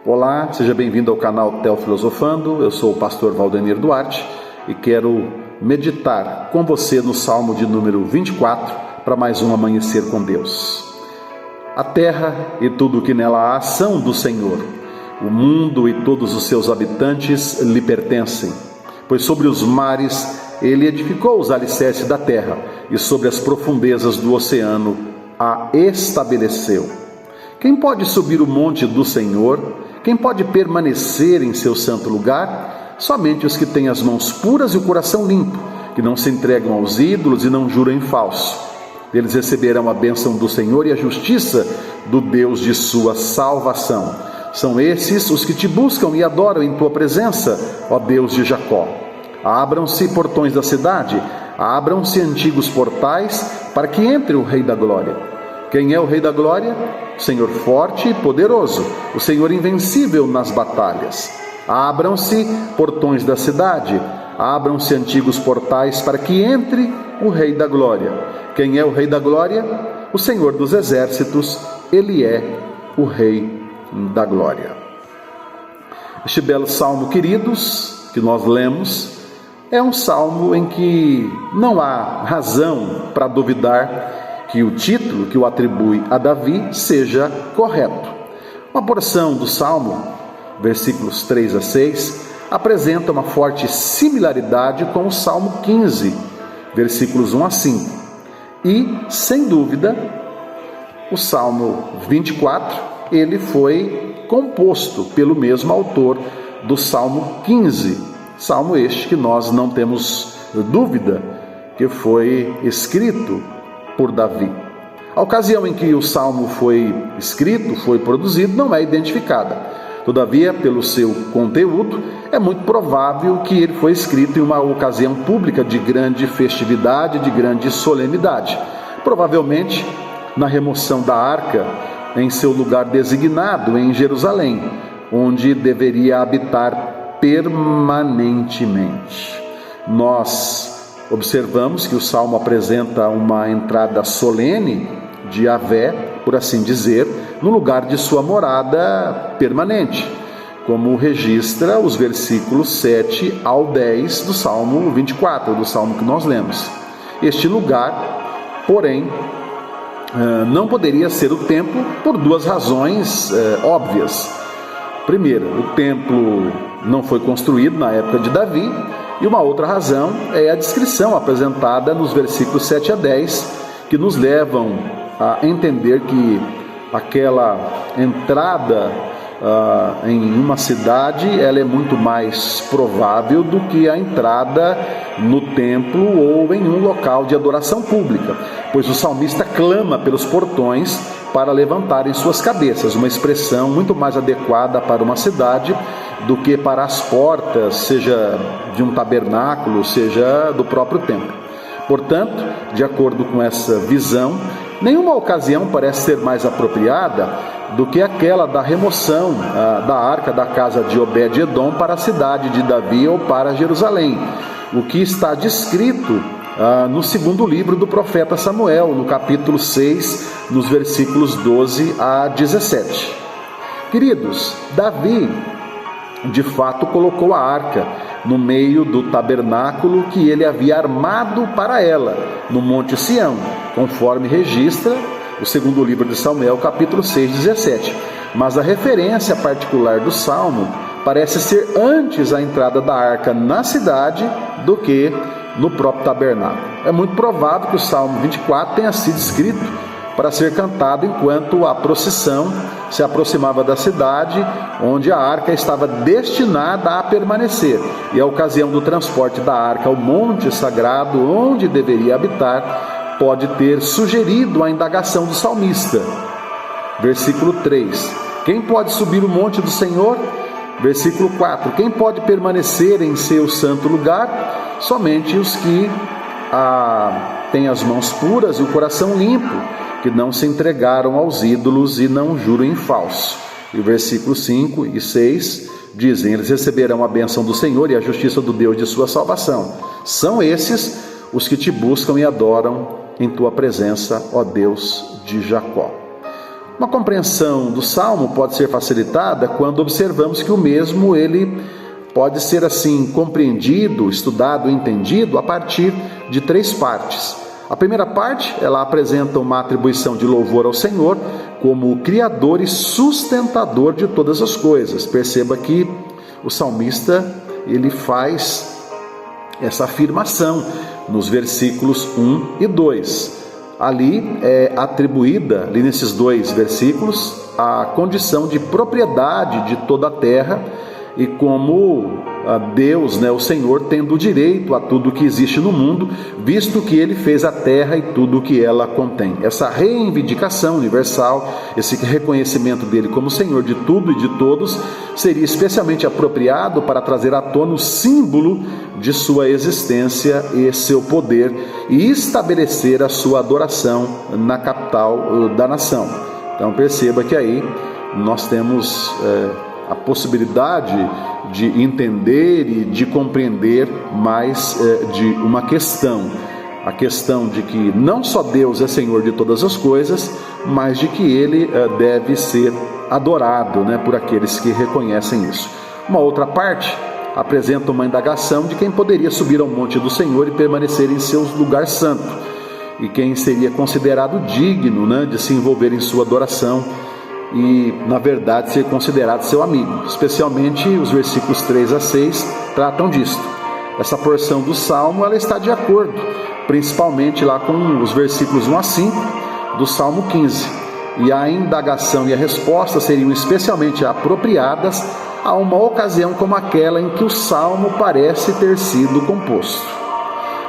Olá, seja bem-vindo ao canal Teofilosofando. Eu sou o pastor Valdenir Duarte e quero meditar com você no Salmo de número 24 para mais um amanhecer com Deus. A terra e tudo o que nela há são do Senhor. O mundo e todos os seus habitantes lhe pertencem, pois sobre os mares ele edificou os alicerces da terra e sobre as profundezas do oceano a estabeleceu. Quem pode subir o monte do Senhor? Quem pode permanecer em seu santo lugar? Somente os que têm as mãos puras e o coração limpo, que não se entregam aos ídolos e não juram em falso. Eles receberão a bênção do Senhor e a justiça do Deus de sua salvação. São esses os que te buscam e adoram em tua presença, ó Deus de Jacó. Abram-se portões da cidade, abram-se antigos portais, para que entre o Rei da Glória. Quem é o Rei da Glória? O Senhor forte e poderoso, o Senhor invencível nas batalhas. Abram-se portões da cidade, abram-se antigos portais, para que entre o Rei da Glória. Quem é o Rei da Glória? O Senhor dos exércitos, ele é o Rei da Glória. Este belo salmo, queridos, que nós lemos, é um salmo em que não há razão para duvidar que o título que o atribui a Davi seja correto. Uma porção do salmo, versículos 3 a 6, apresenta uma forte similaridade com o salmo 15, versículos 1 a 5. E, sem dúvida, o salmo 24, ele foi composto pelo mesmo autor do salmo 15, salmo este que nós não temos dúvida que foi escrito por Davi. A ocasião em que o salmo foi escrito, foi produzido, não é identificada. Todavia, pelo seu conteúdo, é muito provável que ele foi escrito em uma ocasião pública de grande festividade, de grande solenidade. Provavelmente na remoção da arca em seu lugar designado em Jerusalém, onde deveria habitar permanentemente. Nós observamos que o salmo apresenta uma entrada solene de Yahvé, por assim dizer, no lugar de sua morada permanente, como registra os versículos 7 ao 10 do salmo 24, do salmo que nós lemos. Este lugar, porém, não poderia ser o templo por duas razões óbvias. Primeiro, o templo não foi construído na época de Davi, e uma outra razão é a descrição apresentada nos versículos 7 a 10, que nos levam a entender que aquela entrada em uma cidade ela é muito mais provável do que a entrada no templo ou em um local de adoração pública, pois o salmista clama pelos portões para levantarem suas cabeças, uma expressão muito mais adequada para uma cidade do que para as portas, seja de um tabernáculo, seja do próprio templo. Portanto, de acordo com essa visão, nenhuma ocasião parece ser mais apropriada do que aquela da remoção da arca da casa de Obed-Edom para a cidade de Davi ou para Jerusalém, o que está descrito no segundo livro do profeta Samuel, no capítulo 6, nos versículos 12 a 17. Queridos, Davi, de fato, colocou a arca no meio do tabernáculo que ele havia armado para ela, no Monte Sião, conforme registra o segundo livro de Samuel, capítulo 6, 17. Mas a referência particular do salmo parece ser antes a entrada da arca na cidade do que no próprio tabernáculo. É muito provável que o salmo 24 tenha sido escrito para ser cantado enquanto a procissão se aproximava da cidade onde a arca estava destinada a permanecer, e a ocasião do transporte da arca ao monte sagrado onde deveria habitar pode ter sugerido a indagação do salmista. Versículo 3: quem pode subir o monte do Senhor? Versículo 4: quem pode permanecer em seu santo lugar? Somente os que têm as mãos puras e o coração limpo, que não se entregaram aos ídolos e não juram em falso. E o versículo 5 e 6 dizem: eles receberão a bênção do Senhor e a justiça do Deus de sua salvação. São esses os que te buscam e adoram em tua presença, ó Deus de Jacó. Uma compreensão do Salmo pode ser facilitada quando observamos que o mesmo ele pode ser assim compreendido, estudado, entendido a partir de 3 partes. A primeira parte, ela apresenta uma atribuição de louvor ao Senhor como o Criador e sustentador de todas as coisas. Perceba que o salmista, ele faz essa afirmação nos versículos 1 e 2. Ali é atribuída, ali nesses 2 versículos, a condição de propriedade de toda a terra e como Deus, o Senhor, tendo direito a tudo que existe no mundo, visto que Ele fez a terra e tudo o que ela contém. Essa reivindicação universal, esse reconhecimento dele como Senhor de tudo e de todos, seria especialmente apropriado para trazer à tona o símbolo de sua existência e seu poder e estabelecer a sua adoração na capital da nação. Então perceba que aí nós temos a possibilidade de entender e de compreender mais de uma questão. A questão de que não só Deus é Senhor de todas as coisas, mas de que Ele deve ser adorado, por aqueles que reconhecem isso. Uma outra parte apresenta uma indagação de quem poderia subir ao monte do Senhor e permanecer em seu lugar santo, e quem seria considerado digno de se envolver em sua adoração e, na verdade, ser considerado seu amigo. Especialmente os versículos 3 a 6 tratam disto. Essa porção do Salmo, ela está de acordo, principalmente lá com os versículos 1 a 5 do Salmo 15. E a indagação e a resposta seriam especialmente apropriadas a uma ocasião como aquela em que o Salmo parece ter sido composto.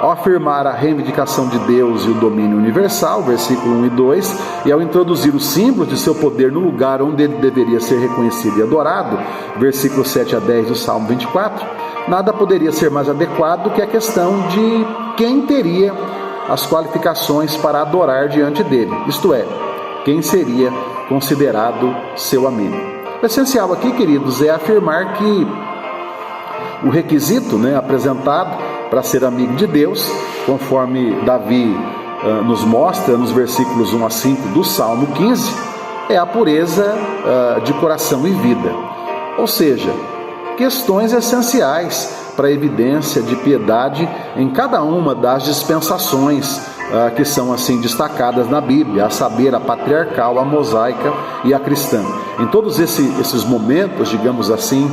Ao afirmar a reivindicação de Deus e o domínio universal, versículo 1 e 2, e ao introduzir os símbolos de seu poder no lugar onde ele deveria ser reconhecido e adorado, versículos 7 a 10 do Salmo 24, nada poderia ser mais adequado que a questão de quem teria as qualificações para adorar diante dele, isto é, quem seria considerado seu amigo. O essencial aqui, queridos, é afirmar que o requisito apresentado para ser amigo de Deus, conforme Davi nos mostra nos versículos 1 a 5 do Salmo 15, é a pureza de coração e vida. Ou seja, questões essenciais para a evidência de piedade em cada uma das dispensações que são assim destacadas na Bíblia, a saber, a patriarcal, a mosaica e a cristã. Em todos esses momentos, digamos assim,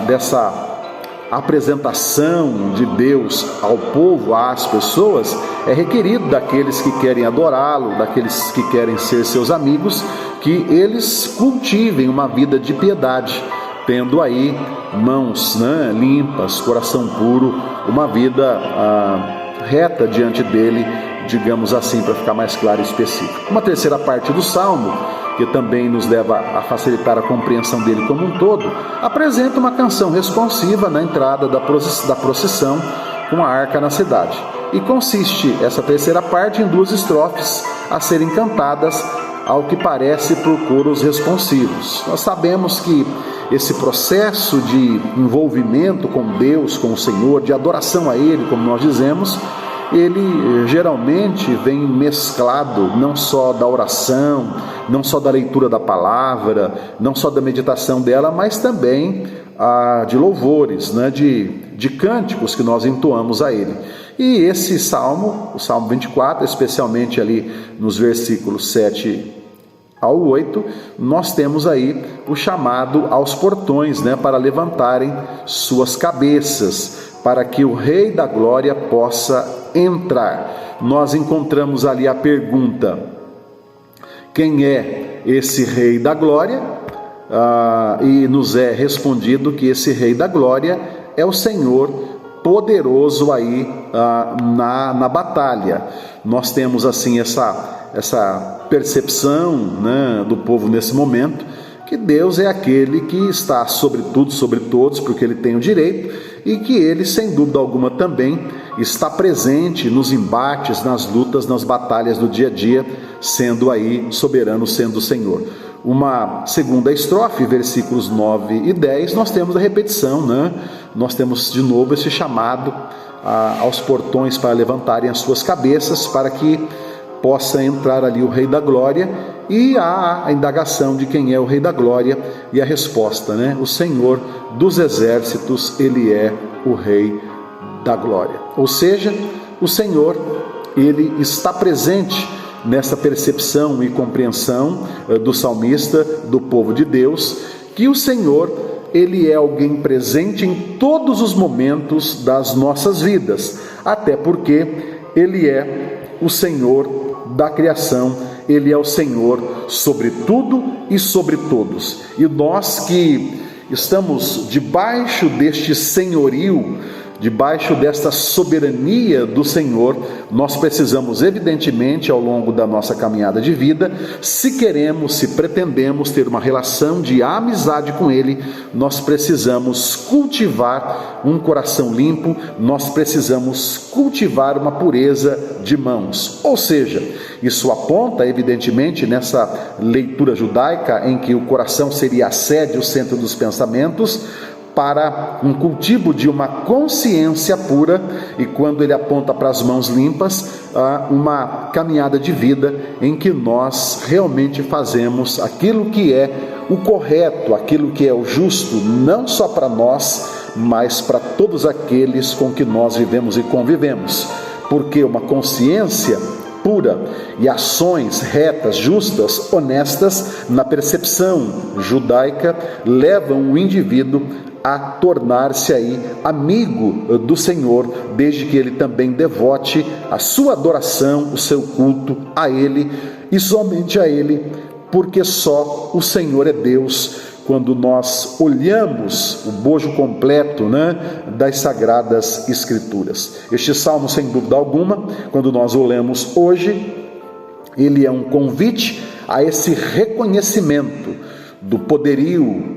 dessa apresentação de Deus ao povo, às pessoas, é requerido daqueles que querem adorá-lo, daqueles que querem ser seus amigos, que eles cultivem uma vida de piedade, tendo aí mãos limpas, coração puro, uma vida reta diante dele, digamos assim, para ficar mais claro e específico. Uma terceira parte do Salmo, que também nos leva a facilitar a compreensão dele como um todo, apresenta uma canção responsiva na entrada da procissão com a arca na cidade. E consiste essa terceira parte em 2 estrofes a serem cantadas, ao que parece, por coros responsivos. Nós sabemos que esse processo de envolvimento com Deus, com o Senhor, de adoração a Ele, como nós dizemos, ele geralmente vem mesclado não só da oração, não só da leitura da palavra, não só da meditação dela, mas também de louvores, de cânticos que nós entoamos a Ele. E esse salmo, o Salmo 24, especialmente ali nos versículos 7 ao 8, nós temos aí o chamado aos portões, para levantarem suas cabeças, para que o Rei da Glória possa entrar. Nós encontramos ali a pergunta: quem é esse Rei da Glória? E nos é respondido que esse Rei da Glória é o Senhor poderoso aí na batalha. Nós temos assim essa percepção do povo nesse momento, que Deus é aquele que está sobre tudo, sobre todos, porque Ele tem o direito, e que Ele, sem dúvida alguma, também está presente nos embates, nas lutas, nas batalhas do dia a dia, sendo aí soberano, sendo o Senhor. Uma segunda estrofe, versículos 9 e 10, nós temos a repetição, Nós temos de novo esse chamado aos portões para levantarem as suas cabeças, para que possa entrar ali o Rei da Glória, E há a indagação de quem é o Rei da Glória, e a resposta, né? O Senhor dos Exércitos, Ele é o Rei da Glória. Ou seja, o Senhor, Ele está presente nessa percepção e compreensão do salmista, do povo de Deus, que o Senhor, Ele é alguém presente em todos os momentos das nossas vidas, até porque Ele é o Senhor da criação, Ele é o Senhor sobre tudo e sobre todos. E nós que estamos debaixo deste senhorio, debaixo desta soberania do Senhor, nós precisamos, evidentemente, ao longo da nossa caminhada de vida, se queremos, se pretendemos ter uma relação de amizade com Ele, nós precisamos cultivar um coração limpo, nós precisamos cultivar uma pureza de mãos. Ou seja, isso aponta, evidentemente, nessa leitura judaica, em que o coração seria a sede, o centro dos pensamentos, para um cultivo de uma consciência pura, e quando ele aponta para as mãos limpas, uma caminhada de vida em que nós realmente fazemos aquilo que é o correto, aquilo que é o justo, não só para nós, mas para todos aqueles com que nós vivemos e convivemos, porque uma consciência pura e ações retas, justas, honestas, na percepção judaica, levam o indivíduo a tornar-se aí amigo do Senhor, desde que ele também devote a sua adoração, o seu culto a Ele e somente a Ele, porque só o Senhor é Deus. Quando nós olhamos o bojo completo, das Sagradas Escrituras. Este salmo, sem dúvida alguma, quando nós o lemos hoje, ele é um convite a esse reconhecimento do poderio,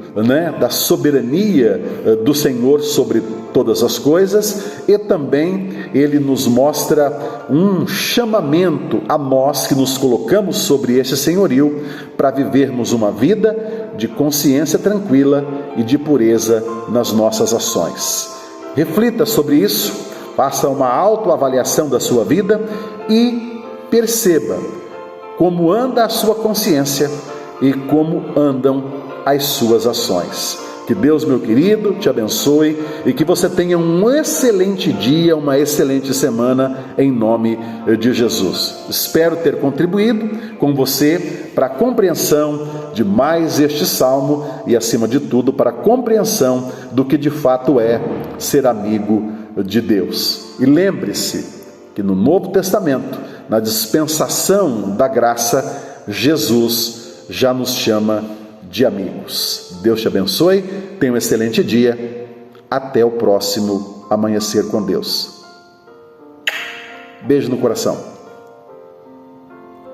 da soberania do Senhor sobre todas as coisas, e também ele nos mostra um chamamento a nós que nos colocamos sobre esse senhorio para vivermos uma vida de consciência tranquila e de pureza nas nossas ações. Reflita sobre isso, faça uma autoavaliação da sua vida e perceba como anda a sua consciência e como andam as suas ações. Que Deus, meu querido, te abençoe e que você tenha um excelente dia, uma excelente semana, em nome de Jesus. Espero ter contribuído com você para a compreensão de mais este salmo e, acima de tudo, para a compreensão do que de fato é ser amigo de Deus. E lembre-se que no Novo Testamento, na dispensação da graça, Jesus já nos chama de amigos. Deus te abençoe, tenha um excelente dia, até o próximo Amanhecer com Deus. Beijo no coração.